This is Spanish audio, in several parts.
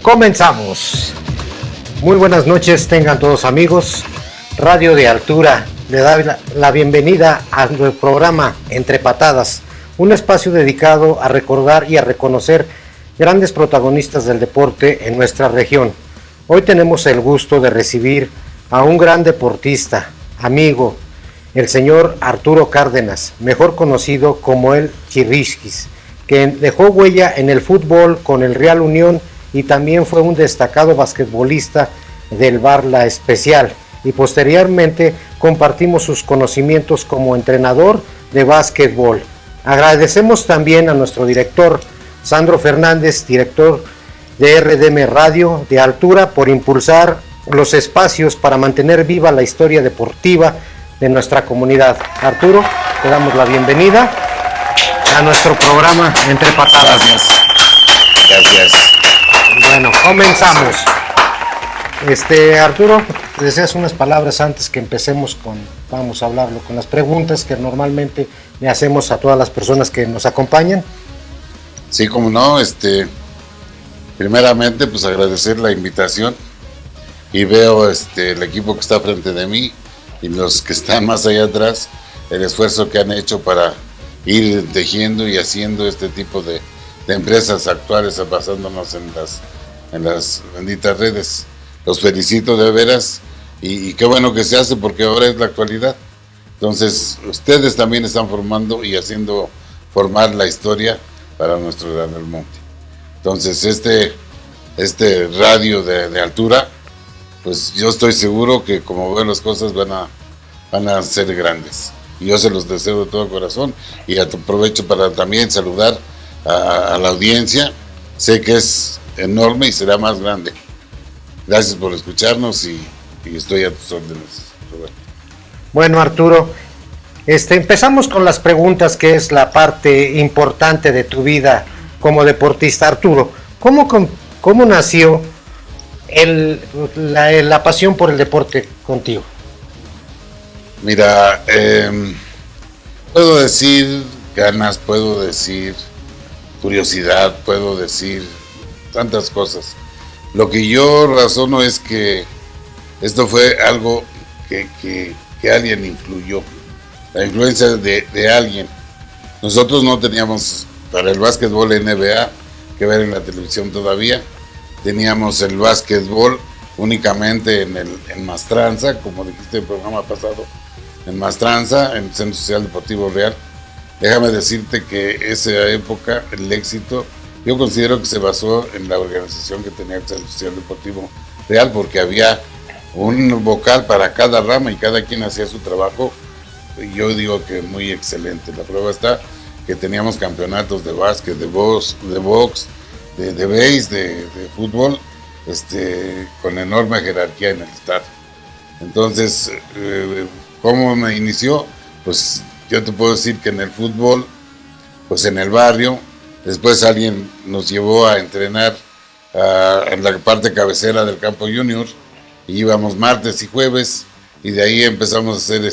Comenzamos. Muy buenas noches, tengan todos amigos. Radio de Altura le da la bienvenida a nuestro programa Entre Patadas, un espacio dedicado a recordar y a reconocer grandes protagonistas del deporte en nuestra región. Hoy tenemos el gusto de recibir a un gran deportista, amigo, el señor Arturo Cárdenas, mejor conocido como el Chirrisquis, que dejó huella en el fútbol con el Real Unión y también fue un destacado basquetbolista del Bar La Especial, y posteriormente compartimos sus conocimientos como entrenador de básquetbol. Agradecemos también a nuestro director Sandro Fernández, director de RDM Radio de Altura, por impulsar los espacios para mantener viva la historia deportiva de nuestra comunidad. Arturo, te damos la bienvenida a nuestro programa Entre Patadas. Gracias. Bueno, comenzamos. Arturo, ¿deseas unas palabras antes que empecemos vamos a hablarlo, con las preguntas que normalmente le hacemos a todas las personas que nos acompañan? Sí, como no, primeramente pues agradecer la invitación y veo el equipo que está frente de mí y los que están más allá atrás, el esfuerzo que han hecho para ir tejiendo y haciendo este tipo de empresas actuales, basándonos en las benditas redes. Los felicito de veras y qué bueno que se hace, porque ahora es la actualidad. Entonces ustedes también están formando y haciendo formar la historia para nuestro Gran del Monte. Entonces este radio de Altura, pues yo estoy seguro que como veo las cosas van a ser grandes. Y yo se los deseo de todo corazón, y aprovecho para también saludar a la audiencia. Sé que es enorme y será más grande. Gracias por escucharnos y estoy a tus órdenes, Roberto. Bueno, Arturo, empezamos con las preguntas, que es la parte importante de tu vida como deportista. Arturo, ¿cómo nació la pasión por el deporte contigo? Mira, puedo decir ganas, puedo decir curiosidad, puedo decir tantas cosas. Lo que yo razono es que esto fue algo que alguien influyó, la influencia de alguien. Nosotros no teníamos para el básquetbol NBA que ver en la televisión todavía, teníamos el básquetbol únicamente en Mastranza, como dijiste en el programa pasado, en Mastranza, en el Centro Social Deportivo Real. Déjame decirte que esa época, el éxito, yo considero que se basó en la organización que tenía el Centro Social Deportivo Real, porque había un vocal para cada rama y cada quien hacía su trabajo. Y yo digo que muy excelente. La prueba está que teníamos campeonatos de básquet, de box, de base, de fútbol, con enorme jerarquía en el estado. Entonces, ¿cómo me inició? Pues yo te puedo decir que en el fútbol, pues en el barrio. Después alguien nos llevó a entrenar en la parte cabecera del campo junior, y íbamos martes y jueves, y de ahí empezamos a hacer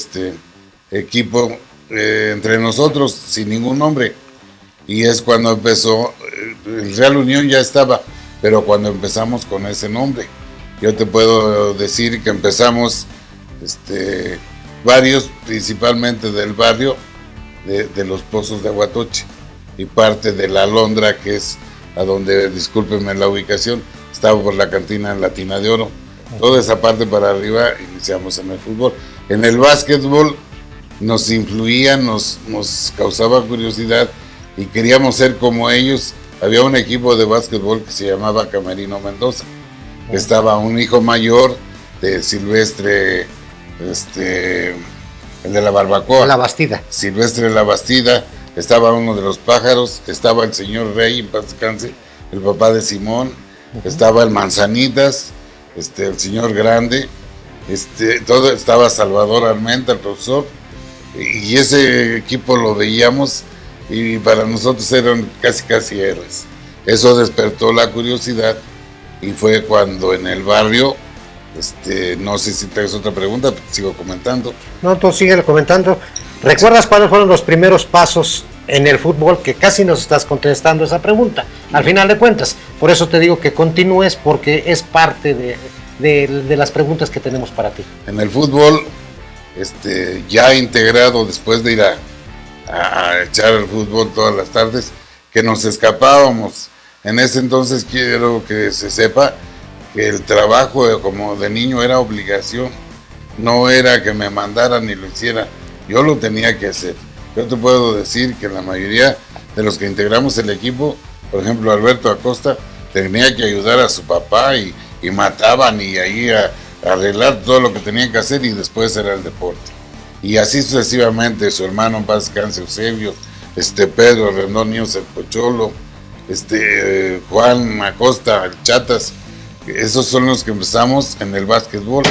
equipo entre nosotros sin ningún nombre, y es cuando empezó. El Real Unión ya estaba, pero cuando empezamos con ese nombre, yo te puedo decir que empezamos varios, principalmente del barrio de los Pozos de Aguatoche y parte de la Alondra, que es a donde, discúlpenme la ubicación, estaba por la cantina Latina de Oro. Toda esa parte para arriba iniciamos en el fútbol. En el básquetbol nos influía, nos causaba curiosidad y queríamos ser como ellos. Había un equipo de básquetbol que se llamaba Camerino Mendoza, que estaba un hijo mayor de Silvestre, el de la barbacoa. La Bastida. Silvestre La Bastida. Estaba uno de los pájaros, estaba el señor Rey, en paz descanse, el papá de Simón, estaba el Manzanitas, el señor Grande, todo, estaba Salvador Armenta, el profesor, y ese equipo lo veíamos y para nosotros eran casi héroes. Eso despertó la curiosidad y fue cuando en el barrio, no sé si traes otra pregunta, sigo comentando. No, tú sigue comentando. ¿Recuerdas cuáles fueron los primeros pasos en el fútbol, que casi nos estás contestando esa pregunta, al final de cuentas. Por eso te digo que continúes, porque es parte de las preguntas que tenemos para ti. En el fútbol, ya integrado después de ir a echar el fútbol todas las tardes, que nos escapábamos. En ese entonces quiero que se sepa que el trabajo como de niño era obligación, no era que me mandaran ni lo hiciera, yo lo tenía que hacer. Yo te puedo decir que la mayoría de los que integramos el equipo, por ejemplo Alberto Acosta, tenía que ayudar a su papá y mataban y ahí a arreglar todo lo que tenían que hacer, y después era el deporte. Y así sucesivamente, su hermano en paz descanse, Eusebio, Pedro Rendón Níos, el Pocholo, Juan Acosta, el Chatas, esos son los que empezamos en el básquetbol,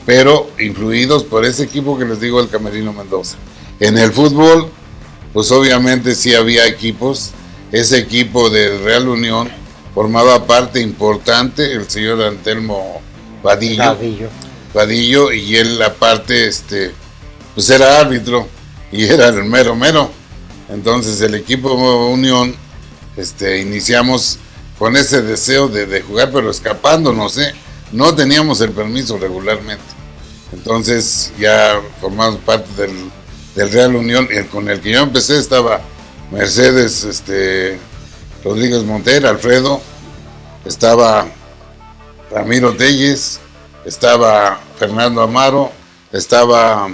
pero influidos por ese equipo que les digo, el Camerino Mendoza. En el fútbol, pues obviamente sí había equipos. Ese equipo de Real Unión formaba parte importante el señor Antelmo Vadillo, y él aparte, pues era árbitro y era el mero. Entonces el equipo Unión, iniciamos con ese deseo de jugar, pero escapándonos, no teníamos el permiso regularmente. Entonces ya formamos parte del Real Unión, con el que yo empecé estaba Mercedes Rodríguez Montera, Alfredo, estaba Ramiro Telles, estaba Fernando Amaro, estaba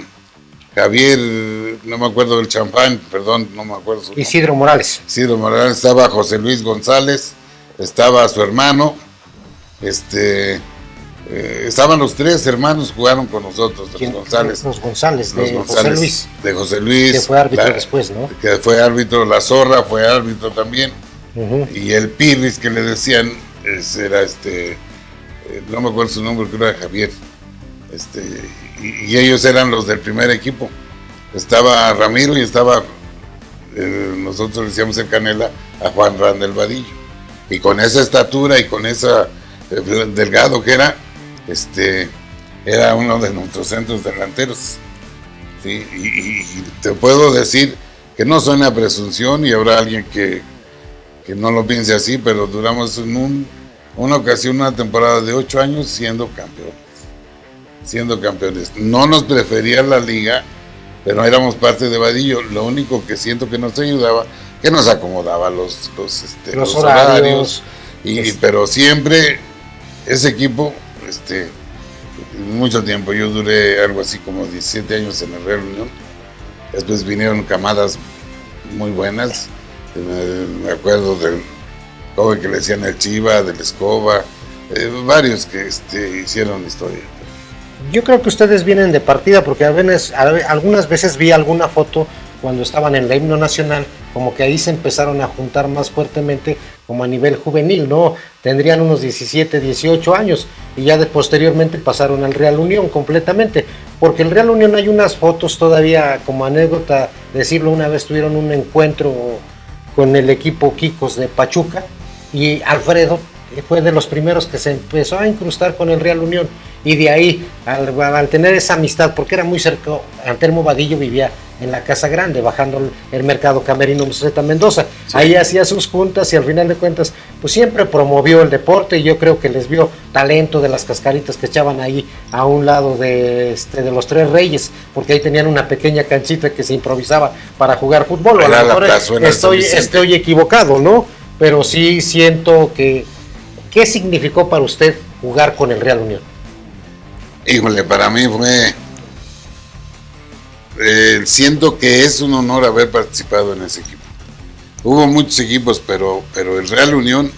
Javier, no me acuerdo del champán, perdón, no me acuerdo. Isidro Morales, estaba José Luis González, estaba su hermano, estaban los tres hermanos, jugaron con nosotros, los González, de José Luis, que fue árbitro después, ¿no? Que fue árbitro, La Zorra fue árbitro también, y el Pirris que le decían, era no me acuerdo su nombre, creo que era Javier, y ellos eran los del primer equipo. Estaba Ramiro y estaba, nosotros le decíamos en Canela, a Juan Randel Vadillo, y con esa estatura y con esa delgado que era uno de nuestros centros delanteros, ¿sí? Y te puedo decir que no suena presunción, y habrá alguien que no lo piense así, pero duramos en una ocasión, una temporada de 8 años siendo campeones. No nos prefería la liga, pero éramos parte de Vadillo. Lo único que siento que nos ayudaba, que nos acomodaba los horarios, pero siempre ese equipo, mucho tiempo. Yo duré algo así como 17 años en el Real Unión. Después vinieron camadas muy buenas. Me acuerdo del joven que le decían el Chiva, del Escoba, varios que hicieron historia. Yo creo que ustedes vienen de partida, porque algunas veces vi alguna foto cuando estaban en el himno nacional, como que ahí se empezaron a juntar más fuertemente como a nivel juvenil, ¿no? Tendrían unos 17, 18 años, y ya posteriormente pasaron al Real Unión completamente, porque el Real Unión hay unas fotos todavía como anécdota, decirlo, una vez tuvieron un encuentro con el equipo Quicos de Pachuca, y Alfredo fue de los primeros que se empezó a incrustar con el Real Unión, y de ahí, al tener esa amistad, porque era muy cerca, Antelmo Vadillo vivía en la Casa Grande, bajando el mercado Camerino Z Mendoza, sí. Ahí hacía sus juntas, y al final de cuentas, pues siempre promovió el deporte, y yo creo que les vio talento de las cascaritas que echaban ahí a un lado de los Tres Reyes, porque ahí tenían una pequeña canchita que se improvisaba para jugar fútbol. A lo mejor estoy equivocado, ¿no? Pero sí siento que, ¿qué significó para usted jugar con el Real Unión? Híjole, para mí fue, siento que es un honor haber participado en ese equipo. Hubo muchos equipos, pero el Real Unión,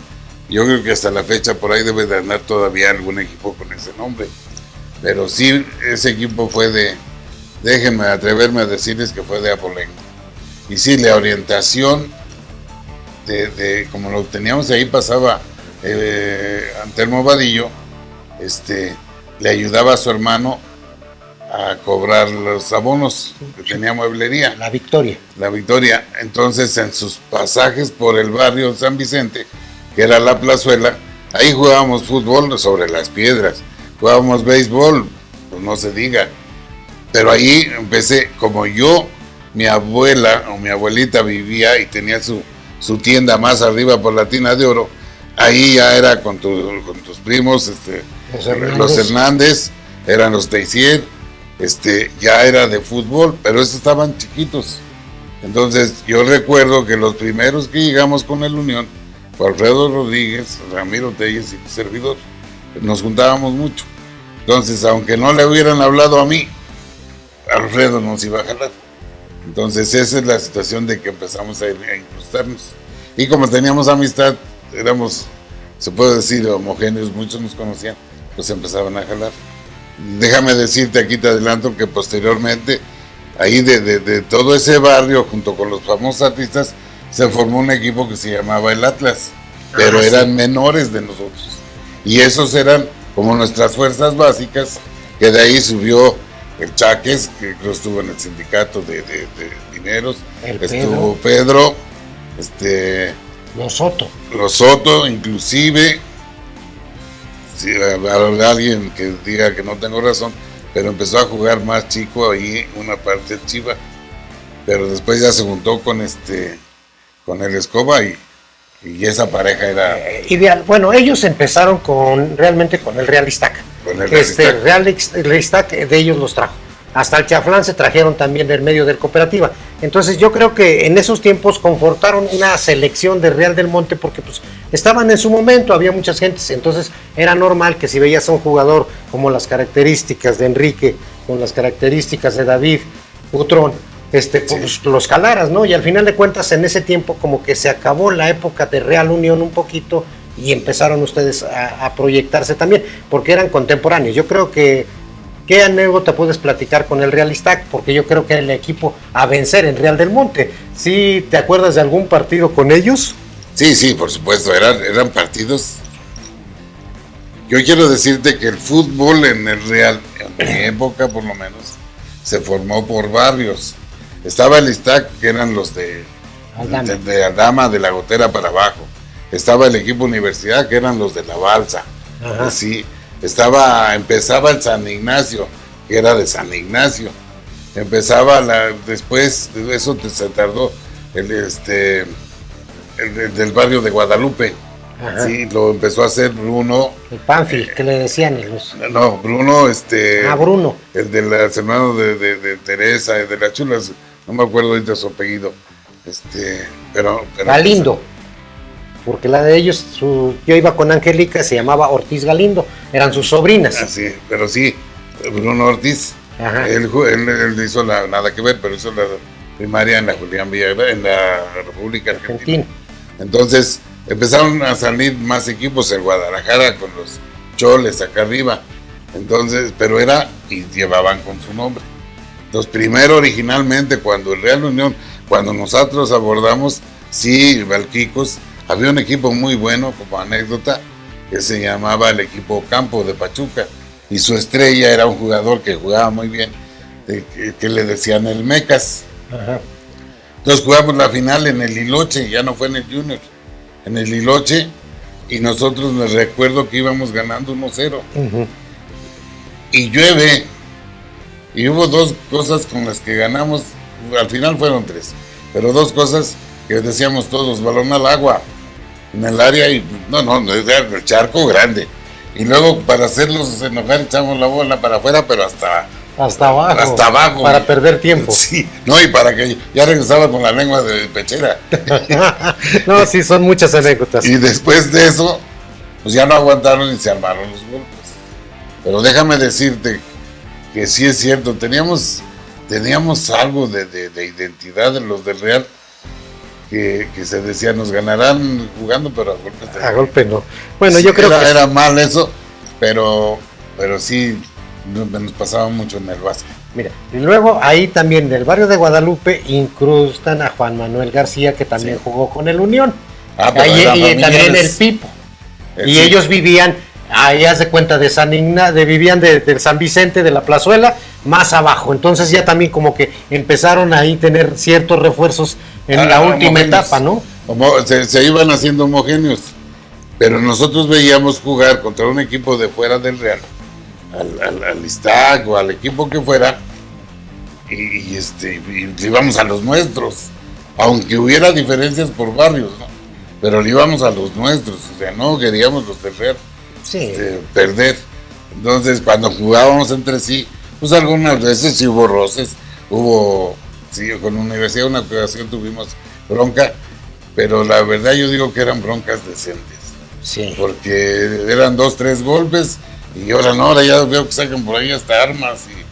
yo creo que hasta la fecha por ahí debe de andar todavía algún equipo con ese nombre. Pero sí, ese equipo fue déjenme atreverme a decirles que fue de abolengo. Y sí, la orientación como lo teníamos ahí, pasaba Antelmo Vadillo, le ayudaba a su hermano a cobrar los abonos, que tenía mueblería. La Victoria. Entonces, en sus pasajes por el barrio San Vicente, que era la plazuela, ahí jugábamos fútbol sobre las piedras, jugábamos béisbol, pues no se diga. Pero ahí empecé, como yo mi abuela o mi abuelita vivía y tenía su tienda más arriba por la Tina de Oro, ahí ya era con tus primos, los Hernández, eran los Teixier, ya era de fútbol, pero esos estaban chiquitos. Entonces yo recuerdo que los primeros que llegamos con el Unión fue Alfredo Rodríguez, Ramiro Telles y tu servidor. Nos juntábamos mucho. Entonces, aunque no le hubieran hablado a mí, Alfredo nos iba a jalar. Entonces esa es la situación de que empezamos a incrustarnos. Y como teníamos amistad, éramos, se puede decir, homogéneos, muchos nos conocían, pues empezaban a jalar. Déjame decirte, aquí te adelanto, que posteriormente, ahí de todo ese barrio, junto con los famosos artistas, se formó un equipo que se llamaba el Atlas, pero eran menores de nosotros. Y esos eran como nuestras fuerzas básicas, que de ahí subió el Chaques, que creo estuvo en el sindicato de mineros, estuvo Pedro, Los Soto, inclusive, si alguien que diga que no tengo razón, pero empezó a jugar más chico ahí una parte de Chiva, pero después ya se juntó con el Escoba y esa pareja era ideal. Bueno, ellos empezaron realmente con el Real Iztaca. Real Iztaca de ellos los trajo. Hasta el Chaflán se trajeron también del medio de cooperativa. Entonces yo creo que en esos tiempos confortaron una selección de Real del Monte porque pues estaban en su momento, había muchas gentes, entonces era normal que si veías a un jugador como las características de Enrique, con las características de David Butrón, pues los calaras, ¿no? Y al final de cuentas en ese tiempo como que se acabó la época de Real Unión un poquito y empezaron ustedes a proyectarse también, porque eran contemporáneos. Yo creo que ¿qué anécdota puedes platicar con el Real Iztaca? Porque yo creo que era el equipo a vencer en Real del Monte. ¿Sí te acuerdas de algún partido con ellos? Sí, por supuesto, eran partidos. Yo quiero decirte que el fútbol en el Real, en mi época por lo menos, se formó por barrios. Estaba el Iztaca, que eran los de Aldama, de la Gotera para abajo. Estaba el equipo Universidad, que eran los de la Balsa. Así. Empezaba el San Ignacio, que era de San Ignacio. Después de eso se tardó el del barrio de Guadalupe. Sí, lo empezó a hacer Bruno. El Panfi, que le decían No, Bruno, Bruno. El de los hermanos de Teresa, de las Chulas, no me acuerdo ahorita su apellido. Pero Galindo. Porque la de ellos, yo iba con Angélica, se llamaba Ortiz Galindo, eran sus sobrinas. Sí, pero sí, Bruno Ortiz, él hizo nada que ver, pero hizo la primaria en la Julián Villagrán, en la República Argentina. Entonces empezaron a salir más equipos en Guadalajara con los Choles acá arriba. Entonces, pero y llevaban con su nombre. Entonces, primero originalmente cuando el Real Unión, cuando nosotros abordamos, sí, Valquicos, había un equipo muy bueno, como anécdota, que se llamaba el equipo Campo de Pachuca, y su estrella era un jugador que jugaba muy bien, que le decían el Mecas. Entonces jugamos la final en el Liloche, ya no fue en el Junior, en el Liloche, y nosotros les recuerdo que íbamos ganando 1-0. Y llueve, y hubo dos cosas con las que ganamos, al final fueron 3, pero 2 cosas que decíamos todos: balón al agua en el área, y era el charco grande, y luego para hacerlos enojar echamos la bola para afuera, pero hasta abajo para perder tiempo. Sí, y para que ya regresaba con la lengua de pechera. No, sí, son muchas anécdotas. Y después de eso, pues ya no aguantaron y se armaron los golpes. Pero déjame decirte que sí es cierto, teníamos algo de identidad de los del Real, que se decía, nos ganarán jugando, pero a golpes a golpe no. Bueno, sí, yo creo que era mal eso, pero sí nos pasaba mucho en el básquet. Mira, y luego ahí también del barrio de Guadalupe incrustan a Juan Manuel García, que también jugó con el Unión. Y también el Pipo. Ellos vivían, ahí haz de cuenta, vivían del San Vicente, de la Plazuela, más abajo. Entonces ya también como que empezaron ahí a tener ciertos refuerzos en la última etapa, ¿no? Se iban haciendo homogéneos, pero nosotros veíamos jugar contra un equipo de fuera del Real, al Iztaca o al equipo que fuera, y le íbamos a los nuestros, aunque hubiera diferencias por barrios, ¿no? Pero le íbamos a los nuestros, o sea, no queríamos los del Real perder. Entonces, cuando jugábamos entre sí, pues algunas veces sí hubo roces, sí, con la universidad una ocasión tuvimos bronca, pero la verdad yo digo que eran broncas decentes, sí, porque eran 2, 3 golpes, y ahora ya veo que sacan por ahí hasta armas y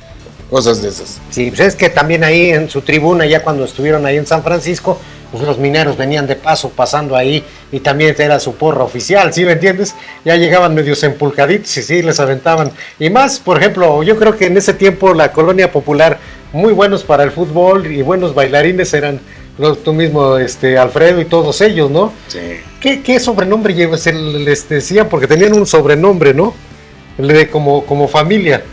cosas de esas. Sí, pues es que también ahí en su tribuna, ya cuando estuvieron ahí en San Francisco, pues los mineros venían de paso, pasando ahí, y también era su porra oficial, ¿sí me entiendes? Ya llegaban medios empulcaditos y sí, les aventaban. Y más, por ejemplo, yo creo que en ese tiempo la colonia popular, muy buenos para el fútbol y buenos bailarines eran tú mismo, Alfredo y todos ellos, ¿no? Sí. ¿Qué sobrenombre les decían? Porque tenían un sobrenombre, ¿no? Como familia.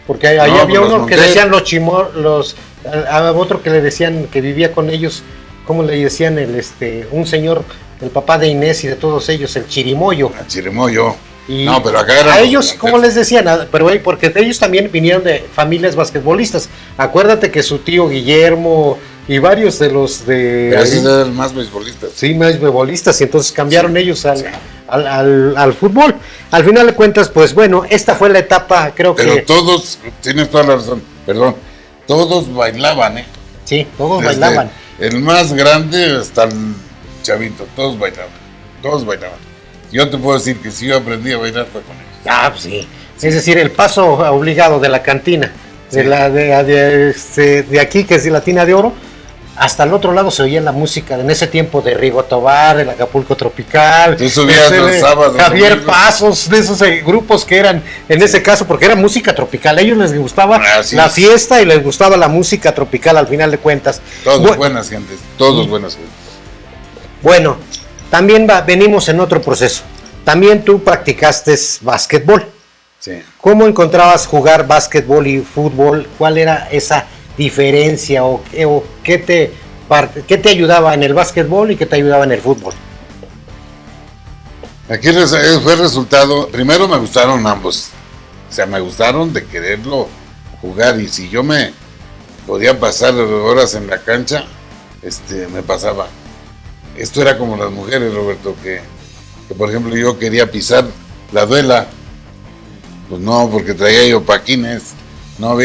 Porque ahí había uno que decían otro que le decían que vivía con ellos, ¿cómo le decían? Un señor, el papá de Inés y de todos ellos, el Chirimoyo. El Chirimoyo. Y no, pero acá eran a ellos, ¿cómo les decían? Pero porque ellos también vinieron de familias basquetbolistas. Acuérdate que su tío Guillermo y varios de los de... Pero así eran más beisbolistas. Sí, más beisbolistas, y entonces cambiaron ellos al fútbol. Al final de cuentas, pues bueno, esta fue la etapa, creo que... Pero todos, tienes toda la razón, perdón, todos bailaban, ¿eh? Sí, todos bailaban. El más grande hasta el chavito, todos bailaban. Yo te puedo decir que si yo aprendí a bailar fue con ellos. Ah, pues sí. Es decir, el paso obligado de la cantina, sí, de aquí, que es la Tina de Oro, hasta el otro lado se oía la música en ese tiempo de Rigo Tobar, el Acapulco Tropical, tú subías los sábados, Javier amigos. Pasos, de esos grupos que eran en ese caso, porque era música tropical, a ellos les gustaba la fiesta y les gustaba la música tropical al final de cuentas. Todos buenas gentes, buenas gentes. Bueno, también venimos en otro proceso. También tú practicaste básquetbol. Sí. ¿Cómo encontrabas jugar básquetbol y fútbol? ¿Cuál era esa diferencia o qué te ayudaba en el básquetbol y qué te ayudaba en el fútbol? Aquí fue el resultado. Primero me gustaron ambos. O sea, me gustaron de quererlo jugar, y si yo me podía pasar horas en la cancha, me pasaba. Esto era como las mujeres, Roberto, que por ejemplo yo quería pisar la duela, pues no, porque traía yo paquines, no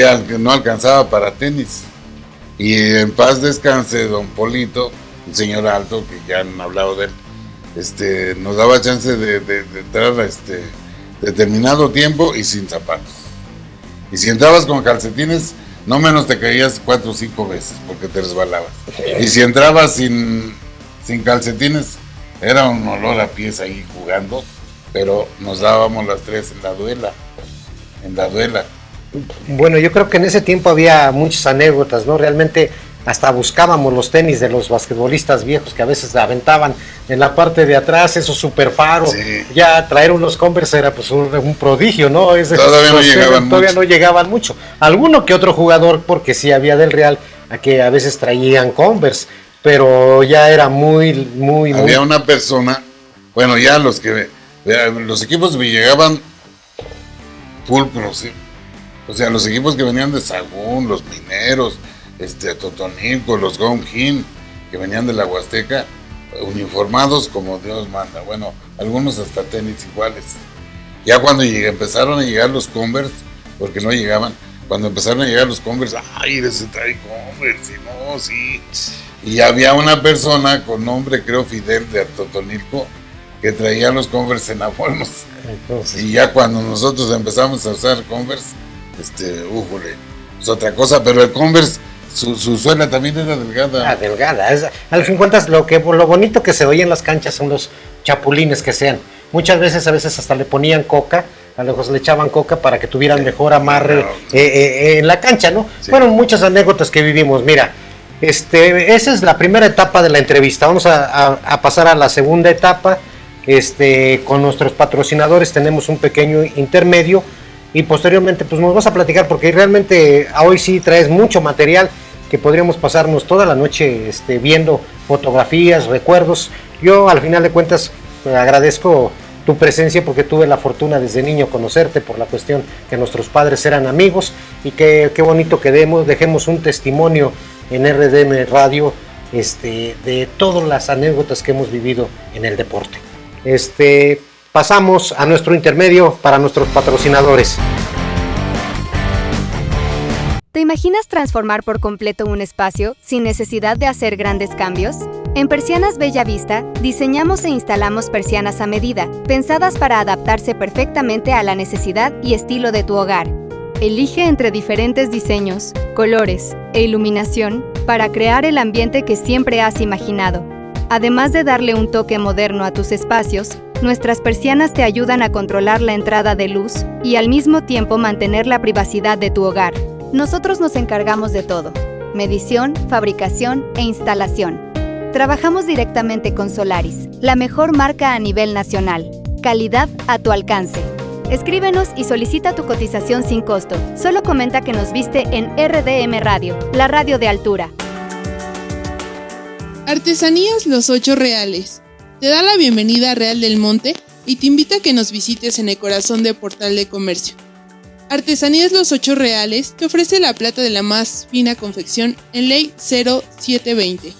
alcanzaba para tenis. Y en paz descanse don Polito, un señor alto que ya han hablado de él, nos daba chance de entrar a determinado tiempo y sin zapatos. Y si entrabas con calcetines, no menos te caías 4 o 5 veces porque te resbalabas. Y si entrabas sin calcetines, era un olor a pies ahí jugando, pero nos dábamos las 3 en la duela. Bueno, yo creo que en ese tiempo había muchas anécdotas, ¿no? Realmente hasta buscábamos los tenis de los basquetbolistas viejos que a veces aventaban en la parte de atrás, esos super faros. Sí. Ya traer unos Converse era pues un prodigio, ¿no? Todavía no llegaban mucho. Alguno que otro jugador, porque sí había del Real, a que a veces traían Converse, pero ya era muy... Había una persona, bueno, ya los equipos me llegaban pulcros, ¿sí? O sea, los equipos que venían de Sagún, los Mineros, Totonilco, los Gonjin, que venían de la Huasteca, uniformados como Dios manda. Bueno, algunos hasta tenis iguales. Ya cuando empezaron a llegar los Converse, porque no llegaban, cuando empezaron a llegar los Converse, ¡ay, ese trae Converse! Y no, sí. Y había una persona con nombre, creo, Fidel, de Totonilco, que traía los Converse en abonos. Y ya cuando nosotros empezamos a usar Converse, es otra cosa, pero el Converse, su suela también era delgada. Delgada. Al fin de cuentas, lo bonito que se oye en las canchas son los chapulines que sean. Muchas veces, hasta le ponían coca, a lo mejor le echaban coca para que tuvieran mejor amarre en la cancha, ¿no? Sí. Fueron muchas anécdotas que vivimos. Mira, esa es la primera etapa de la entrevista. Vamos a pasar a la segunda etapa. Con nuestros patrocinadores tenemos un pequeño intermedio y posteriormente pues nos vas a platicar, porque realmente hoy sí traes mucho material que podríamos pasarnos toda la noche viendo fotografías, recuerdos. Yo al final de cuentas agradezco tu presencia, porque tuve la fortuna desde niño conocerte por la cuestión que nuestros padres eran amigos, y qué bonito que dejemos un testimonio en RDM Radio de todas las anécdotas que hemos vivido en el deporte. Pasamos a nuestro intermedio para nuestros patrocinadores. ¿Te imaginas transformar por completo un espacio sin necesidad de hacer grandes cambios? En Persianas Bella Vista, diseñamos e instalamos persianas a medida, pensadas para adaptarse perfectamente a la necesidad y estilo de tu hogar. Elige entre diferentes diseños, colores e iluminación para crear el ambiente que siempre has imaginado. Además de darle un toque moderno a tus espacios, nuestras persianas te ayudan a controlar la entrada de luz y al mismo tiempo mantener la privacidad de tu hogar. Nosotros nos encargamos de todo: medición, fabricación e instalación. Trabajamos directamente con Solaris, la mejor marca a nivel nacional. Calidad a tu alcance. Escríbenos y solicita tu cotización sin costo. Solo comenta que nos viste en RDM Radio, la radio de altura. Artesanías Los Ocho Reales te da la bienvenida a Real del Monte y te invita a que nos visites en el corazón de Portal de Comercio. Artesanías Los Ocho Reales te ofrece la plata de la más fina confección en Ley 0720.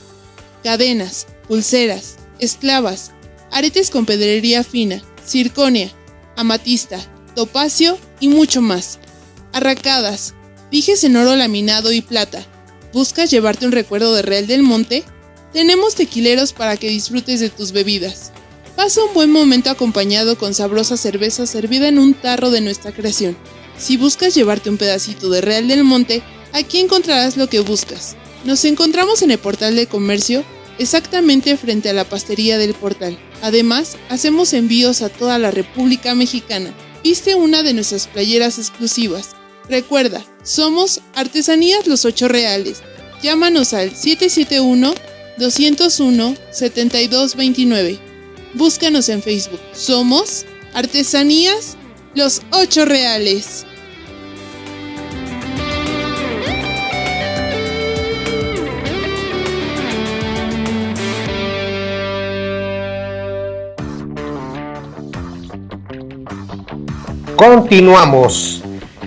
Cadenas, pulseras, esclavas, aretes con pedrería fina, circonia, amatista, topacio y mucho más. Arracadas, dijes en oro laminado y plata. ¿Buscas llevarte un recuerdo de Real del Monte? Tenemos tequileros para que disfrutes de tus bebidas. Pasa un buen momento acompañado con sabrosa cerveza servida en un tarro de nuestra creación. Si buscas llevarte un pedacito de Real del Monte, aquí encontrarás lo que buscas. Nos encontramos en el Portal de Comercio, exactamente frente a la Pastería del Portal. Además, hacemos envíos a toda la República Mexicana. Viste una de nuestras playeras exclusivas. Recuerda, somos Artesanías Los Ocho Reales. Llámanos al 771-201-7229. Búscanos en Facebook. Somos Artesanías Los Ocho Reales. Continuamos.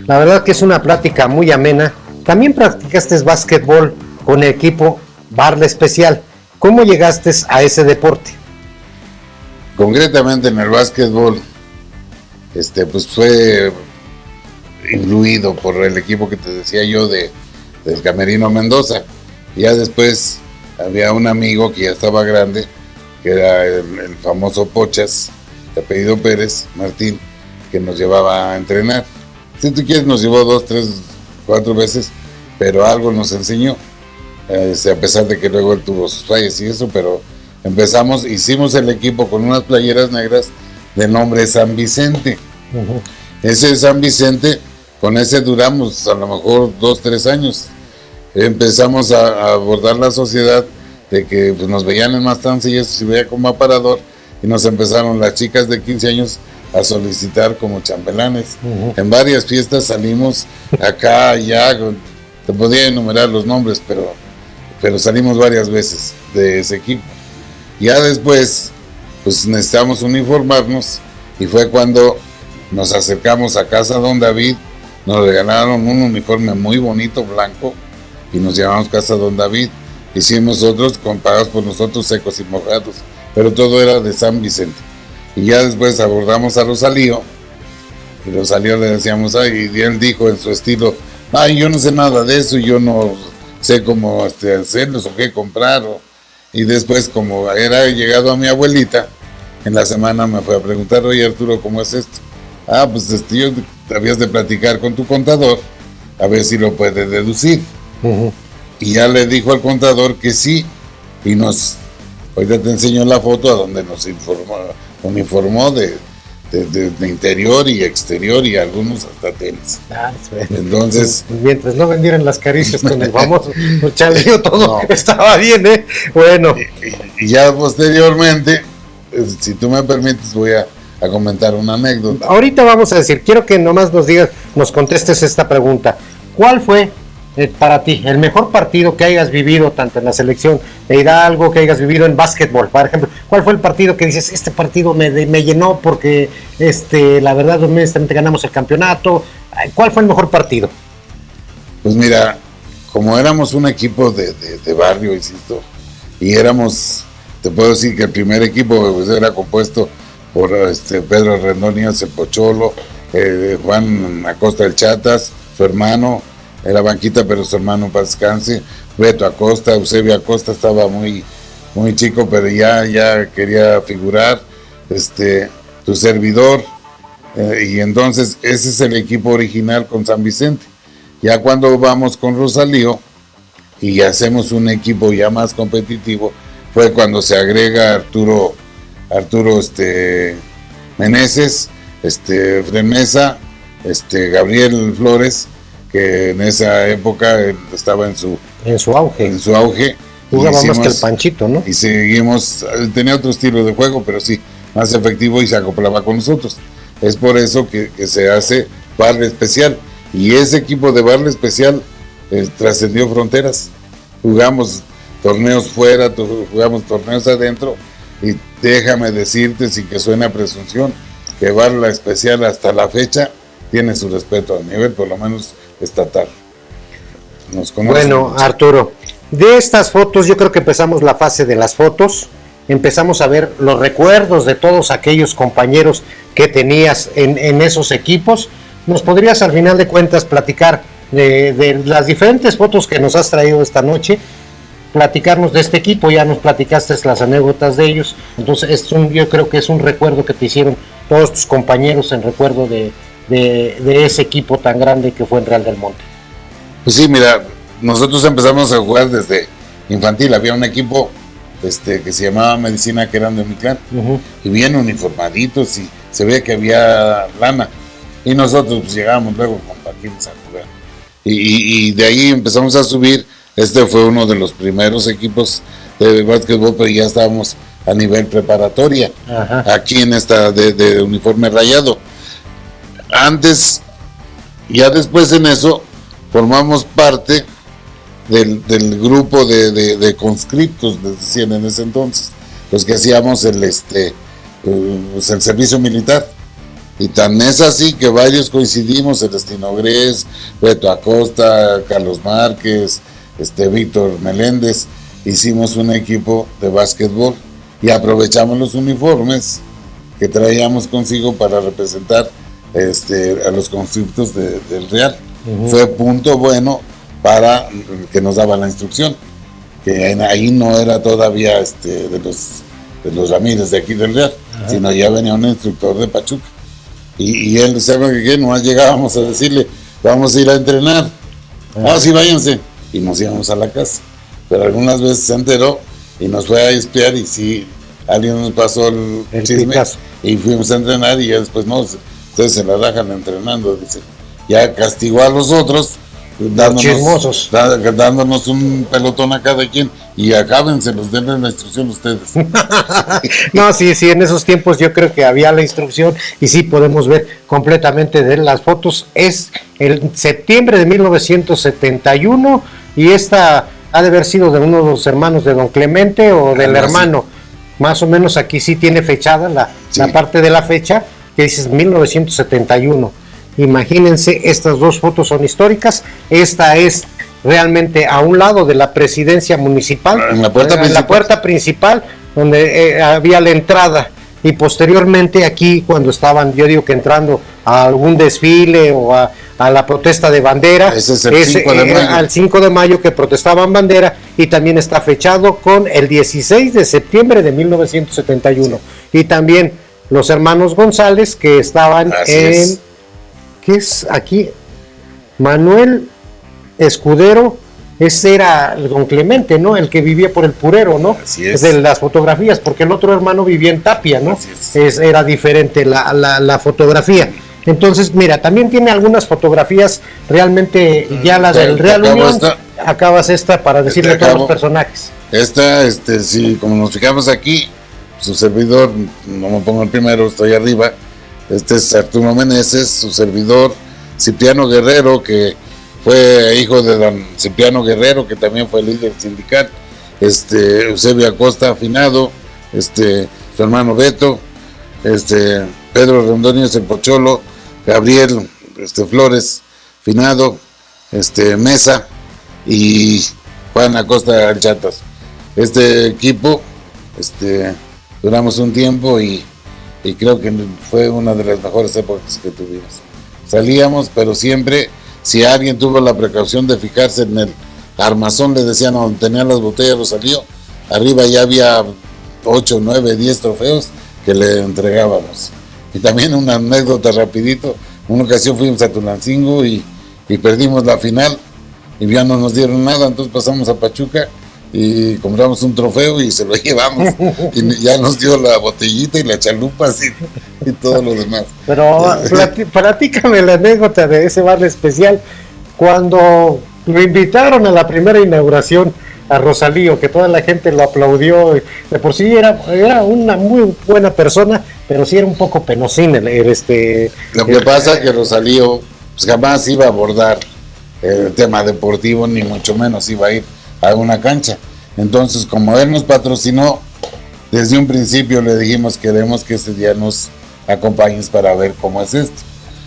La verdad que es una plática muy amena. También practicaste básquetbol con el equipo Barla Especial. ¿Cómo llegaste a ese deporte? Concretamente en el básquetbol, pues fue influido por el equipo que te decía yo del Camerino Mendoza. Ya después había un amigo que ya estaba grande, que era el famoso Pochas, de apellido Pérez, Martín, que nos llevaba a entrenar. Si tú quieres, nos llevó 2, 3, 4 veces, pero algo nos enseñó. A pesar de que luego él tuvo sus fallas y eso, pero hicimos el equipo con unas playeras negras de nombre San Vicente. Uh-huh. Ese San Vicente, con ese duramos a lo mejor 2, 3 años. Empezamos a abordar la sociedad de que pues, nos veían en Mastanza y eso se veía como aparador, y nos empezaron las chicas de 15 años a solicitar como chambelanes. Uh-huh. En varias fiestas salimos acá, allá, te podía enumerar los nombres, pero salimos varias veces de ese equipo. Ya después, pues necesitamos uniformarnos, y fue cuando nos acercamos a casa Don David, nos regalaron un uniforme muy bonito, blanco, y nos llamamos Casa Don David. Hicimos otros, comprados por nosotros, secos y mojados, pero todo era de San Vicente. Y ya después abordamos a Rosalío, y Rosalío le decíamos, y él dijo en su estilo, yo no sé nada de eso, yo no sé cómo hacerlos o qué comprar. Y después, como era llegado a mi abuelita, en la semana me fue a preguntar, oye Arturo, ¿cómo es esto? Pues yo te habías de platicar con tu contador, a ver si lo puede deducir. Uh-huh. Y ya le dijo al contador que sí, y ahorita te enseño la foto a donde nos uniformó de interior y exterior, y algunos hasta tenis. Entonces, mientras no vendieran las caricias con el famoso Chalío, todo estaba bien, ¿eh? Bueno. Y ya posteriormente, si tú me permites, voy a comentar una anécdota. Ahorita vamos a decir, quiero que nomás nos contestes esta pregunta. ¿Cuál fue para ti, el mejor partido que hayas vivido tanto en la selección de Hidalgo, que hayas vivido en básquetbol, por ejemplo, ¿cuál fue el partido que dices, este partido me llenó porque la verdad honestamente ganamos el campeonato? ¿Cuál fue el mejor partido? Pues mira, como éramos un equipo de barrio, insisto, y éramos, te puedo decir que el primer equipo pues, era compuesto por Pedro Rendonías, el Pocholo, Juan Acosta el Chatas, su hermano, era banquita, pero su hermano para descanse, Beto Acosta, Eusebio Acosta estaba muy chico, pero ya quería figurar, tu servidor, y entonces ese es el equipo original con San Vicente. Ya cuando vamos con Rosalío y hacemos un equipo ya más competitivo, fue cuando se agrega Arturo Meneses, Fren Mesa, Gabriel Flores, que en esa época estaba en su auge. Jugaba más que el Panchito, ¿no? Y seguimos, tenía otro estilo de juego, pero sí, más efectivo y se acoplaba con nosotros. Es por eso que se hace Barrio Especial. Y ese equipo de Barrio Especial trascendió fronteras. Jugamos torneos fuera, jugamos torneos adentro. Y déjame decirte, sin que suene a presunción, que Barrio Especial hasta la fecha tiene su respeto a nivel, por lo menos estatal. Bueno, mucho. Arturo, de estas fotos yo creo que empezamos la fase de las fotos, empezamos a ver los recuerdos de todos aquellos compañeros que tenías en esos equipos. ¿Nos podrías al final de cuentas platicar de las diferentes fotos que nos has traído esta noche? Platicarnos de este equipo, ya nos platicaste las anécdotas de ellos, entonces yo creo que es un recuerdo que te hicieron todos tus compañeros en recuerdo de ese equipo tan grande que fue en Real del Monte. Pues sí, mira, nosotros empezamos a jugar desde infantil, había un equipo que se llamaba Medicina, que eran de mi clan, y bien uniformaditos y se veía que había lana, y nosotros pues llegábamos luego con patines a jugar, y de ahí empezamos a subir. Fue uno de los primeros equipos de básquetbol, pero ya estábamos a nivel preparatoria. Ajá. Aquí en esta de uniforme rayado. Antes, ya después en eso, formamos parte del grupo de conscriptos, les decían en ese entonces, los que hacíamos el servicio militar. Y tan es así que varios coincidimos, Celestino Gres, Beto Acosta, Carlos Márquez, Víctor Meléndez, hicimos un equipo de básquetbol y aprovechamos los uniformes que traíamos consigo para representar a los conscriptos del Real. Fue punto bueno para que nos daba la instrucción, que ahí no era todavía de los Ramírez de aquí del Real, sino ya venía un instructor de Pachuca, y él sabe que nomás llegábamos a decirle, vamos a ir a entrenar, sí, váyanse, y nos íbamos a la casa. Pero algunas veces se enteró y nos fue a espiar, y sí, alguien nos pasó el chisme picazo. Y fuimos a entrenar, y ya después no, ustedes se la rajan entrenando, dice. Ya castigó a los otros, dándonos un pelotón a cada quien, y acábenselos, denle la instrucción ustedes. No, sí, en esos tiempos yo creo que había la instrucción, y sí podemos ver completamente de las fotos. Es el septiembre de 1971, y esta ha de haber sido de uno de los hermanos de don Clemente o del hermano, más o menos. Aquí sí tiene fechada la parte de la fecha, que dices 1971. Imagínense, estas dos fotos son históricas. Esta es realmente a un lado de la presidencia municipal, en la puerta principal, donde había la entrada, y posteriormente aquí cuando estaban, yo digo que entrando a algún desfile o a la protesta de bandera, ese es el 5 de mayo. Al 5 de mayo que protestaban bandera, y también está fechado con el 16 de septiembre de 1971, y también los hermanos González, que estaban ¿qué es aquí? Manuel Escudero, ese era el don Clemente, ¿no? El que vivía por el Purero, ¿no? Así es. De las fotografías, porque el otro hermano vivía en Tapia, ¿no? Era diferente la fotografía. Entonces, mira, también tiene algunas fotografías realmente, ya la del Real Unión. Acabas esta para decirle a todos los personajes. Esta, sí, como nos fijamos aquí, su servidor, no me pongo el primero, estoy arriba. Es Arturo Meneses, su servidor, Cipriano Guerrero, que fue hijo de don Cipriano Guerrero, que también fue líder sindical, Eusebio Acosta, afinado, su hermano Beto, Pedro Rondóñez el Pocholo, Gabriel Flores, finado, Mesa y Juan Acosta el Chatas. Este equipo, duramos un tiempo y creo que fue una de las mejores épocas que tuvimos. Salíamos, pero siempre, si alguien tuvo la precaución de fijarse en el armazón, le decían donde tenían las botellas Rosalío, arriba ya había 8, 9, 10 trofeos que le entregábamos. Y también una anécdota rapidito, una ocasión fuimos a Tulancingo y perdimos la final y ya no nos dieron nada, entonces pasamos a Pachuca y compramos un trofeo y se lo llevamos y ya nos dio la botellita y la chalupa y todo lo demás. Pero platícame la anécdota de ese bar especial cuando lo invitaron a la primera inauguración a Rosalío, que toda la gente lo aplaudió. De por sí era una muy buena persona, pero sí era un poco penosín Lo que pasa es que Rosalío pues, jamás iba a abordar el tema deportivo, ni mucho menos iba a ir a una cancha. Entonces, como él nos patrocinó, desde un principio le dijimos: queremos que este día nos acompañes para ver cómo es esto.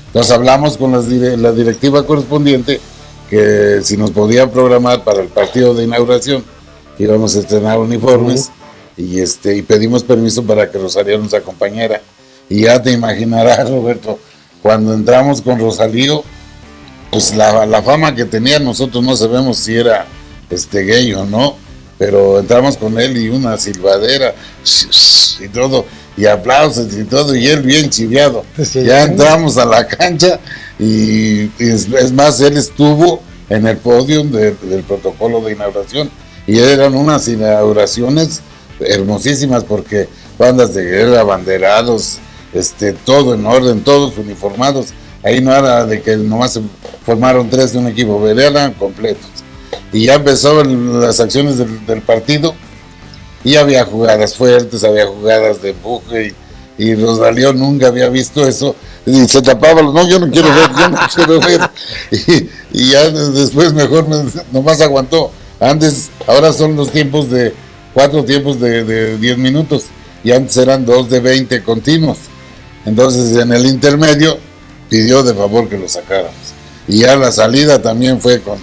Entonces hablamos con la directiva correspondiente que si nos podía programar para el partido de inauguración, que íbamos a estrenar uniformes, y pedimos permiso para que Rosalío nos acompañara. Y ya te imaginarás, Roberto, cuando entramos con Rosalío, pues la fama que tenía, nosotros no sabemos si era gay o no, pero entramos con él y una silbadera y todo, y aplausos y todo, y él bien chiviado. Sí, ya entramos a la cancha y es más, él estuvo en el podio del protocolo de inauguración, y eran unas inauguraciones hermosísimas porque bandas de guerra, banderados, todo en orden, todos uniformados. Ahí no era de que nomás se formaron 3 de un equipo, eran completos. Y ya empezaron las acciones del partido, y había jugadas fuertes, había jugadas de empuje, y Rosalío nunca había visto eso, y se tapaba, no, yo no quiero ver, y ya después mejor nomás aguantó. Antes, ahora son los tiempos 4 tiempos de 10 minutos, y antes eran 2 de 20 continuos. Entonces en el intermedio pidió de favor que lo sacáramos, y ya la salida también fue con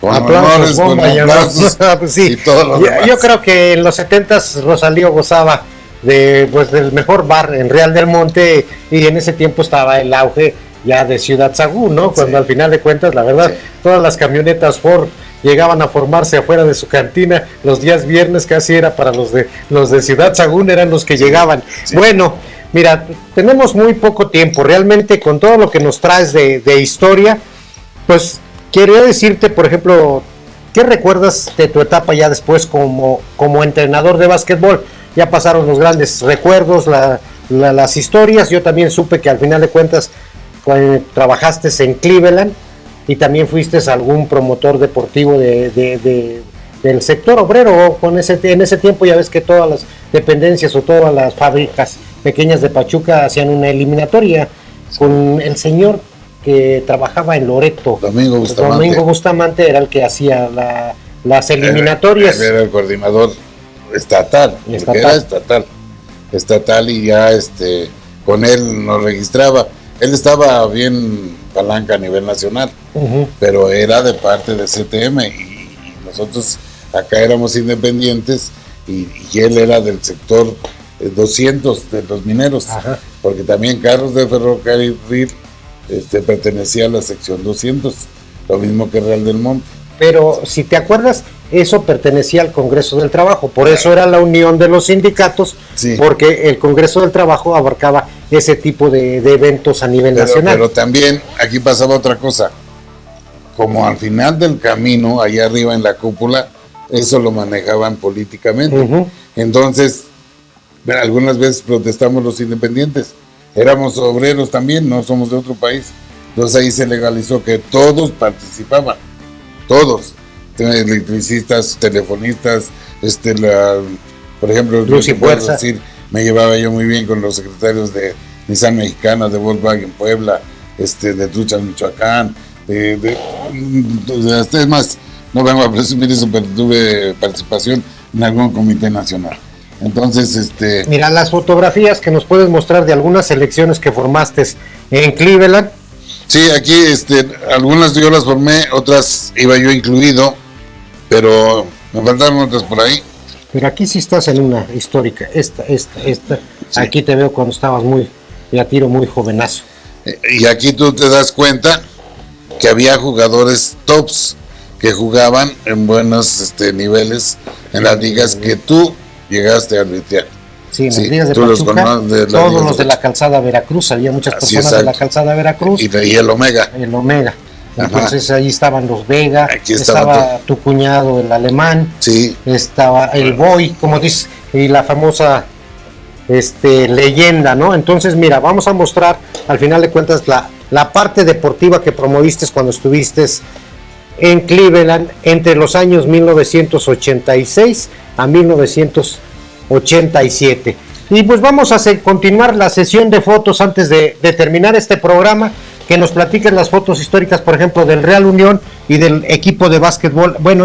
aplausos, aplausos pues sí. Y todo lo demás. Yo creo que en los 70s Rosalío gozaba del mejor bar en Real del Monte, y en ese tiempo estaba el auge ya de Ciudad Sagún, ¿no? Cuando al final de cuentas, la verdad, todas las camionetas Ford llegaban a formarse afuera de su cantina los días viernes, casi era para los de Ciudad Sagún, eran los que llegaban. Bueno, mira, tenemos muy poco tiempo, realmente, con todo lo que nos traes de historia, pues quería decirte, por ejemplo, ¿qué recuerdas de tu etapa ya después como entrenador de básquetbol? Ya pasaron los grandes recuerdos, las historias. Yo también supe que al final de cuentas trabajaste en Cleveland y también fuiste algún promotor deportivo del sector obrero. En ese tiempo ya ves que todas las dependencias o todas las fábricas pequeñas de Pachuca hacían una eliminatoria con el señor que trabajaba en Loreto. Domingo Bustamante era el que hacía las eliminatorias. Era el coordinador estatal. Era estatal, y ya con él nos registraba. Él estaba bien palanca a nivel nacional, pero era de parte de CTM, y nosotros acá éramos independientes, y él era del sector 200 de los mineros. Porque también Carros de Ferrocarril pertenecía a la sección 200, lo mismo que Real del Monte. Pero si te acuerdas, eso pertenecía al Congreso del Trabajo, por eso era la unión de los sindicatos, porque el Congreso del Trabajo abarcaba ese tipo de eventos a nivel nacional. Pero también aquí pasaba otra cosa, como al final del camino, allá arriba en la cúpula, eso lo manejaban políticamente. Entonces, algunas veces protestamos los independientes, éramos obreros también, no somos de otro país. Entonces ahí se legalizó que todos participaban, todos, electricistas, telefonistas, por ejemplo, Luz y Fuerza. Me llevaba yo muy bien con los secretarios de Nissan Mexicana, de Volkswagen Puebla, de Truchas Michoacán, Es más, no vengo a presumir eso, pero tuve participación en algún comité nacional. Entonces, Mira, las fotografías que nos puedes mostrar de algunas selecciones que formaste en Cleveland. Sí, aquí algunas yo las formé, otras iba yo incluido, pero me faltaron otras por ahí. Pero aquí sí estás en una histórica, esta. Sí. Aquí te veo cuando estabas muy jovenazo. Y aquí tú te das cuenta que había jugadores tops que jugaban en buenos niveles en las ligas que tú llegaste a arbitrar. Sí, en las ligas de Pachuca, todos los de la Calzada Veracruz, había muchas personas de la Calzada Veracruz. Y el Omega. El Omega. Entonces ahí estaban los Vega, aquí estaba tu cuñado el alemán, sí, estaba el Boy, como dices, y la famosa leyenda, ¿no? Entonces mira, vamos a mostrar al final de cuentas la parte deportiva que promoviste cuando estuviste en Cleveland entre los años 1986 a 1987. Y pues vamos a continuar la sesión de fotos antes de terminar este programa, que nos platiquen las fotos históricas, por ejemplo, del Real Unión y del equipo de básquetbol. Bueno,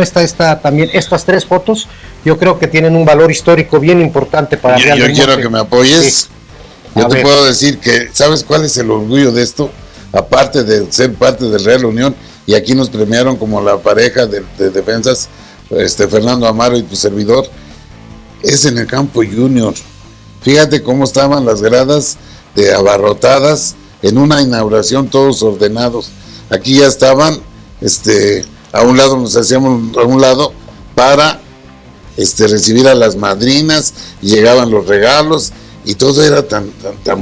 también, estas 3 fotos, yo creo que tienen un valor histórico bien importante para Real Unión. Yo quiero que me apoyes. Sí. Yo te puedo decir que, ¿sabes cuál es el orgullo de esto? Aparte de ser parte del Real Unión, y aquí nos premiaron como la pareja de defensas, Fernando Amaro y tu servidor, es en el campo Junior. Fíjate cómo estaban las gradas abarrotadas en una inauguración, todos ordenados. Aquí ya estaban, a un lado nos hacíamos a un lado para recibir a las madrinas, y llegaban los regalos y todo era tan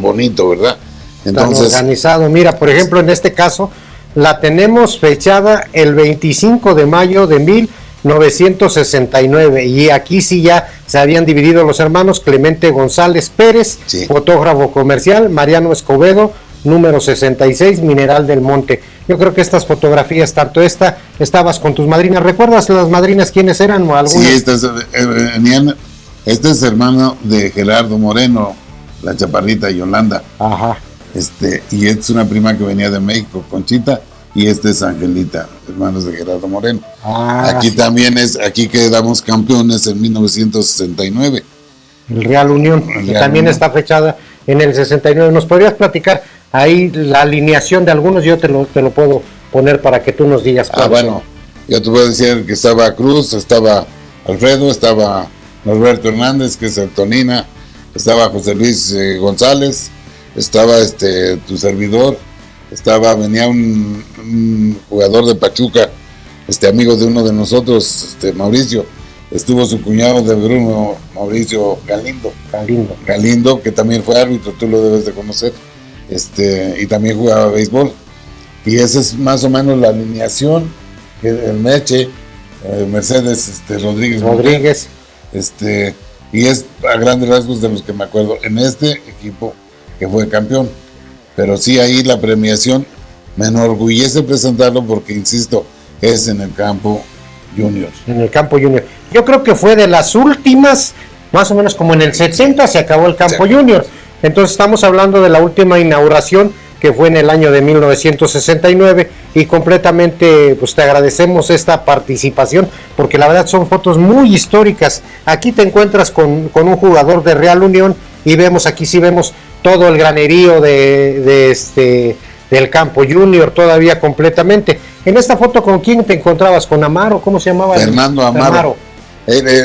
bonito, ¿verdad? Entonces, tan organizado. Mira, por ejemplo, en este caso la tenemos fechada el 25 de mayo de 1969, y aquí sí ya se habían dividido los hermanos. Clemente González Pérez, sí, fotógrafo comercial; Mariano Escobedo, número 66, Mineral del Monte. Yo creo que estas fotografías, tanto estabas con tus madrinas. ¿Recuerdas las madrinas quiénes eran o algunas? Sí, este es hermano de Gerardo Moreno, la chaparrita Yolanda. Ajá. Y es una prima que venía de México, Conchita, y es Angelita, hermanos de Gerardo Moreno. Aquí sí. También aquí quedamos campeones en 1969. El Real Unión, que también está fechada en el 69. ¿Nos podrías platicar ahí la alineación de algunos? Yo te lo puedo poner para que tú nos digas. Bueno, yo te puedo decir que estaba Cruz, estaba Alfredo, estaba Norberto Hernández, que es Antonina, estaba José Luis González, estaba tu servidor, venía un jugador de Pachuca, amigo de uno de nosotros, Mauricio, estuvo su cuñado de Bruno, Mauricio Galindo, que también fue árbitro, tú lo debes de conocer, y también jugaba béisbol. Y esa es más o menos la alineación, el Meche, Mercedes Rodríguez, y es a grandes rasgos de los que me acuerdo en este equipo que fue campeón. Pero sí, ahí la premiación me enorgullece presentarlo porque, insisto, es en el campo Junior. En el campo Junior. Yo creo que fue de las últimas, más o menos como en el 70 se acabó el campo Junior. Entonces estamos hablando de la última inauguración, que fue en el año de 1969, y completamente pues te agradecemos esta participación, porque la verdad son fotos muy históricas. Aquí te encuentras con un jugador de Real Unión, y vemos todo el granerío del campo Junior todavía completamente. En esta foto, ¿con quién te encontrabas? ¿Con Amaro? ¿Cómo se llamaba? Fernando Amaro.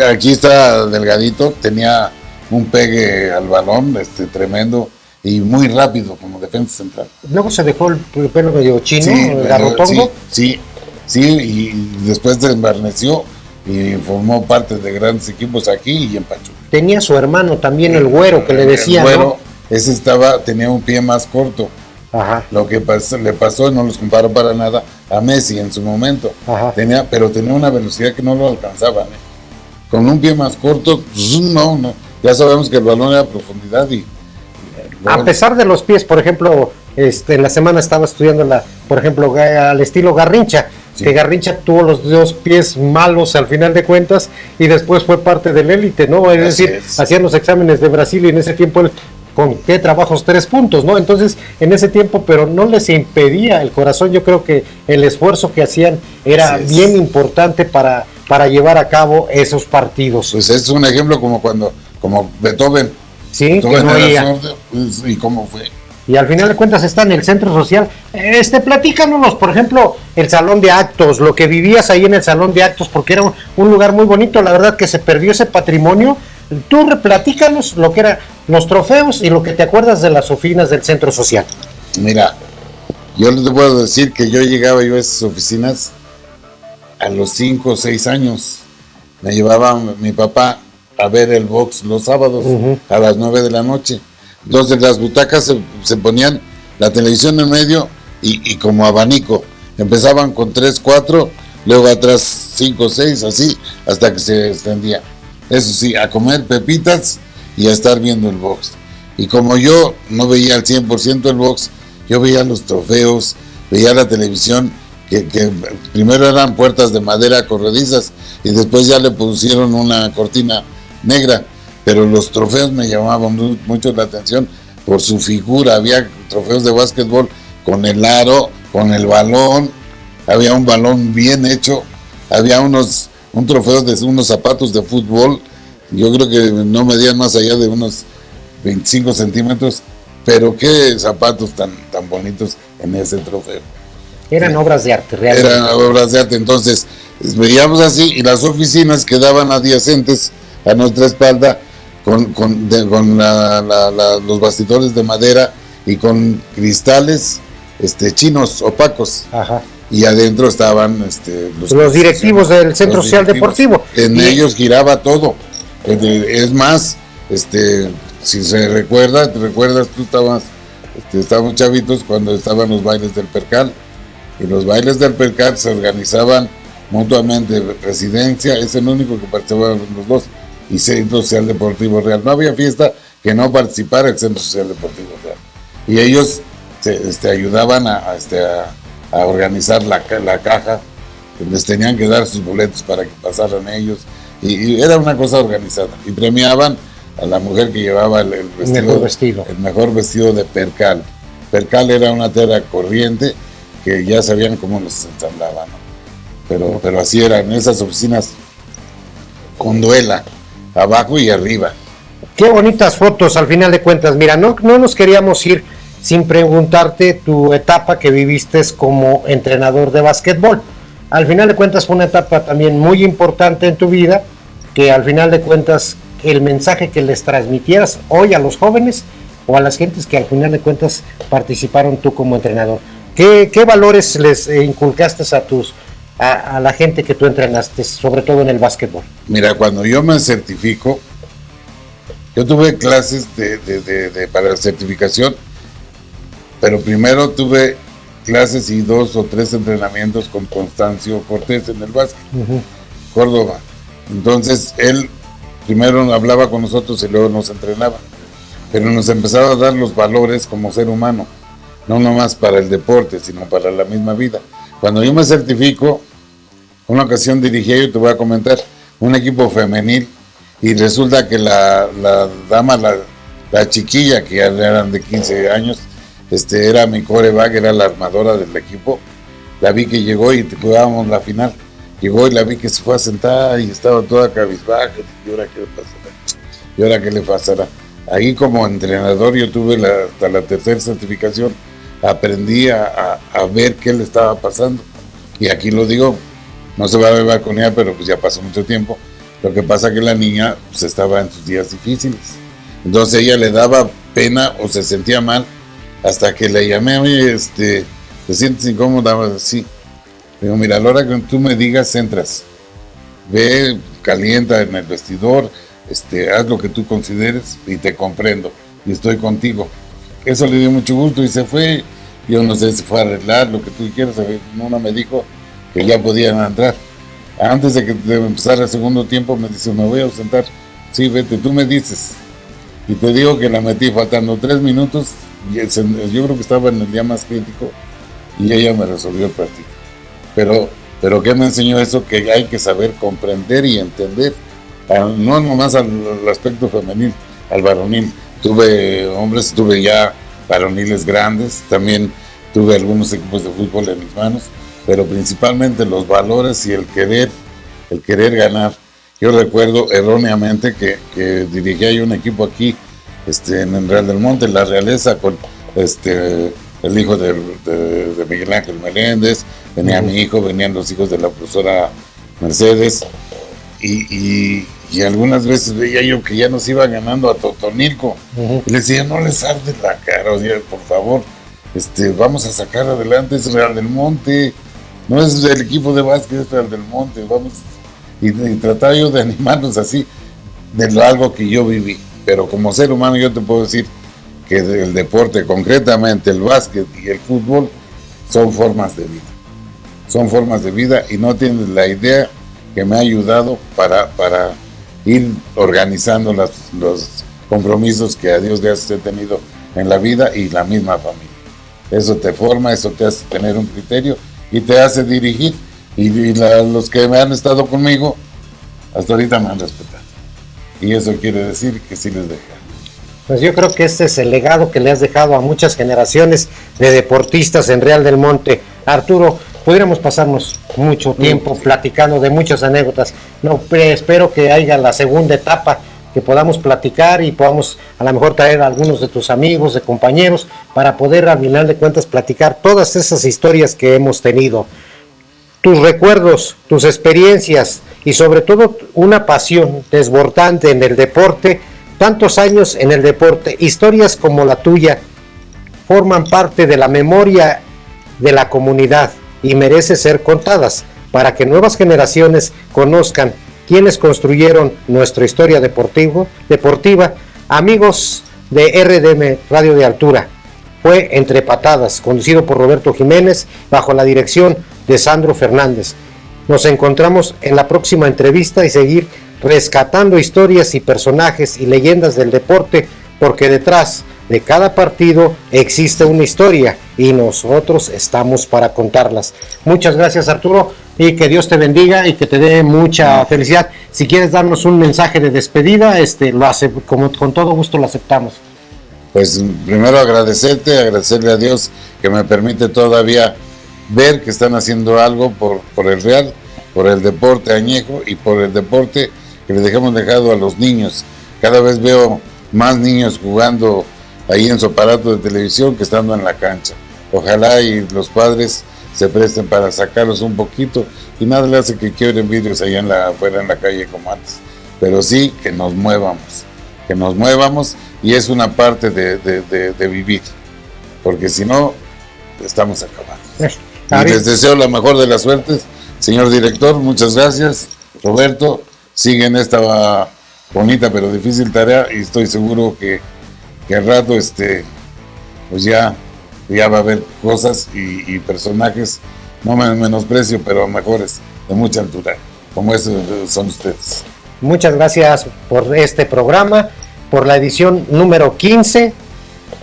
Aquí está delgadito, tenía un pegue al balón tremendo y muy rápido como defensa central. Luego se dejó el pelo medio chino, sí, garrotongo. Sí, y después se embarneció y formó parte de grandes equipos aquí y en Pachuca. Tenía su hermano también, el Güero, que le decía, el Güero, ¿no? Ese tenía un pie más corto. Ajá. Lo que le pasó, no los comparo para nada, a Messi en su momento. Ajá. Pero tenía una velocidad que no lo alcanzaban. Con un pie más corto, pues, no. Ya sabemos que el balón era a profundidad y a pesar de los pies, por ejemplo, en la semana estaba estudiando por ejemplo, al estilo Garrincha, sí, que Garrincha tuvo los 2 pies malos al final de cuentas y después fue parte del élite, ¿no? Es decir, hacían los exámenes de Brasil y en ese tiempo él con qué trabajos 3 puntos, ¿no? Entonces, en ese tiempo, pero no les impedía el corazón. Yo creo que el esfuerzo que hacían era bien importante para llevar a cabo esos partidos. Pues es un ejemplo como Beethoven. Sí, Beethoven que no era iba. sordo, pues, ¿y cómo fue? Y al final de cuentas está en el centro social. Platícanos, por ejemplo, el salón de actos, lo que vivías ahí en el salón de actos, porque era un lugar muy bonito. La verdad que se perdió ese patrimonio. Tú platícanos lo que eran los trofeos y lo que te acuerdas de las oficinas del centro social. Mira, yo les puedo decir que yo llegaba a esas oficinas a los 5 o 6 años. Me llevaba mi papá a ver el box los sábados a las 9 de la noche. Entonces las butacas se ponían la televisión en medio y como abanico. Empezaban con 3, 4, luego atrás 5, 6, así, hasta que se extendía. Eso sí, a comer pepitas y a estar viendo el box. Y como yo no veía al 100% el box, yo veía los trofeos, veía la televisión, que primero eran puertas de madera corredizas y después ya le pusieron una cortina negra. Pero los trofeos me llamaban mucho la atención por su figura. Había trofeos de básquetbol con el aro, con el balón, había un balón bien hecho, había un trofeo de unos zapatos de fútbol, yo creo que no medían más allá de unos 25 centímetros, pero qué zapatos tan bonitos en ese trofeo. Eran obras de arte, realmente. Eran obras de arte, entonces veíamos así, y las oficinas quedaban adyacentes a nuestra espalda, con los bastidores de madera y con cristales chinos opacos. Ajá. Y adentro estaban los directivos del Centro Social Deportivo. En ellos giraba todo. Es más, si se recuerda, te recuerdas, tú estábamos chavitos cuando estaban los bailes del Percal. Y los bailes del Percal se organizaban mutuamente. Residencia es el único que participaban los dos, y Centro Social Deportivo Real. No había fiesta que no participara el Centro Social Deportivo Real. Y ellos ayudaban a organizar la caja. Les tenían que dar sus boletos para que pasaran ellos. Y era una cosa organizada. Y premiaban a la mujer que llevaba el mejor vestido de Percal. Percal era una tela corriente que ya sabían cómo los ensamblaban, ¿no? Pero así eran esas oficinas, con duela, abajo y arriba. Qué bonitas fotos, al final de cuentas. Mira, no nos queríamos ir sin preguntarte tu etapa que viviste como entrenador de básquetbol. Al final de cuentas fue una etapa también muy importante en tu vida, que al final de cuentas el mensaje que les transmitieras hoy a los jóvenes o a las gentes que al final de cuentas participaron tú como entrenador. ¿Qué valores les inculcaste a la gente que tú entrenaste, sobre todo en el básquetbol? Mira, cuando yo me certifico, yo tuve clases para la certificación, pero primero tuve clases y 2 o 3 entrenamientos con Constancio Cortés en el básquet, Córdoba. Entonces él primero hablaba con nosotros y luego nos entrenaba, pero nos empezaba a dar los valores como ser humano, no nomás para el deporte, sino para la misma vida. Cuando yo me certifico, una ocasión dirigí, yo te voy a comentar, un equipo femenil, y resulta que la dama, la chiquilla, que ya eran de 15 años, era mi coreback, era la armadora del equipo. La vi que llegó y jugábamos la final. Llegó y la vi que se fue a sentar y estaba toda cabizbaja. ¿Y ahora qué le pasará? ¿Y ahora qué le pasará? Ahí como entrenador yo tuve hasta la 3ª certificación. Aprendí a ver qué le estaba pasando. Y aquí lo digo, no se va a balconear, pero pues ya pasó mucho tiempo. Lo que pasa que la niña pues estaba en sus días difíciles. Entonces ella le daba pena o se sentía mal, hasta que le llamé, oye, ¿te sientes incómoda? Sí. Digo, mira, a la hora que tú me digas, entras. Ve, calienta en el vestidor, haz lo que tú consideres y te comprendo. Y estoy contigo. Eso le dio mucho gusto y se fue. Yo no sé si fue a arreglar lo que tú quieras. Una me dijo que ya podían entrar. Antes de que empezara el segundo tiempo me dice, me voy a ausentar. Sí, vete, tú me dices. Y te digo que la metí faltando 3 minutos. Yo creo que estaba en el día más crítico y ella me resolvió el partido. Pero ¿qué me enseñó eso? Que hay que saber comprender y entender, no nomás al aspecto femenil, al varonil, tuve hombres, tuve ya varoniles grandes, también tuve algunos equipos de fútbol en mis manos, pero principalmente los valores y el querer ganar. Yo recuerdo erróneamente que dirigía yo un equipo aquí, en Real del Monte, en la Realeza, con el hijo de Miguel Ángel Meléndez, venía mi hijo, venían los hijos de la profesora Mercedes, y algunas veces veía yo que ya nos iban ganando a Totonilco, y le decía, no les arde la cara, o sea, por favor, vamos a sacar adelante, es Real del Monte, no es el equipo de básquet, es Real del Monte, vamos, y trataba yo de animarnos así, de algo que yo viví, pero como ser humano yo te puedo decir que el deporte, concretamente el básquet y el fútbol, son formas de vida, y no tienes la idea que me ha ayudado para ir organizando los compromisos que a Dios gracias he tenido en la vida y la misma familia. Eso te forma, eso te hace tener un criterio y te hace dirigir, y los que me han estado conmigo hasta ahorita me han respetado, y eso quiere decir que sí les dejé. Pues yo creo que este es el legado que le has dejado a muchas generaciones de deportistas en Real del Monte. Arturo, pudiéramos pasarnos mucho tiempo platicando de muchas anécdotas. No, espero que haya la segunda etapa, que podamos platicar y podamos a lo mejor traer a algunos de tus amigos, de compañeros, para poder al final de cuentas platicar todas esas historias que hemos tenido. Tus recuerdos, tus experiencias y sobre todo una pasión desbordante en el deporte. Tantos años en el deporte, historias como la tuya forman parte de la memoria de la comunidad y merece ser contadas para que nuevas generaciones conozcan quiénes construyeron nuestra historia deportiva. Amigos de RDM Radio de Altura, fue Entre Patadas, conducido por Roberto Jiménez, bajo la dirección de Sandro Fernández. Nos encontramos en la próxima entrevista y seguir rescatando historias y personajes y leyendas del deporte, porque detrás de cada partido existe una historia y nosotros estamos para contarlas. Muchas gracias, Arturo, y que Dios te bendiga y que te dé mucha felicidad. Si quieres darnos un mensaje de despedida, con todo gusto lo aceptamos. Pues primero agradecerle a Dios que me permite todavía ver que están haciendo algo por el Real, por el deporte añejo y por el deporte que les hemos dejado a los niños. Cada vez veo más niños jugando ahí en su aparato de televisión que estando en la cancha. Ojalá y los padres se presten para sacarlos un poquito, y nada le hace que quiebren vidrios allá afuera en la calle como antes, pero sí que nos muevamos, y es una parte de vivir, porque si no, estamos acabados. Y les deseo la mejor de las suertes, señor director, muchas gracias. Roberto, sigue en esta bonita pero difícil tarea, y estoy seguro que al rato pues ya va a haber cosas y personajes, no me menosprecio, pero mejores, de mucha altura, como son ustedes. Muchas gracias por este programa, por la edición número 15,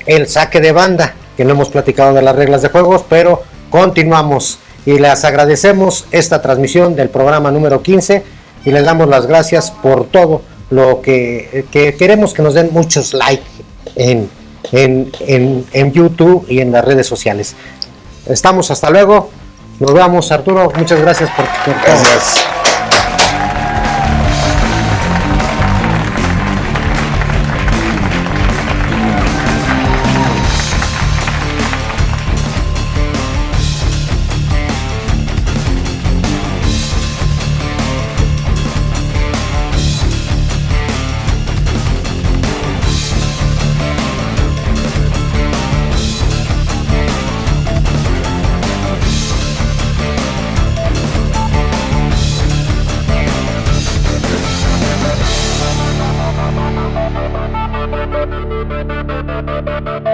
el saque de banda, que no hemos platicado de las reglas de juegos, pero continuamos y les agradecemos esta transmisión del programa número 15 y les damos las gracias por todo lo que queremos que nos den muchos likes en YouTube y en las redes sociales. Estamos, hasta luego, nos vemos. Arturo, muchas gracias por todo. Gracias. Thank you.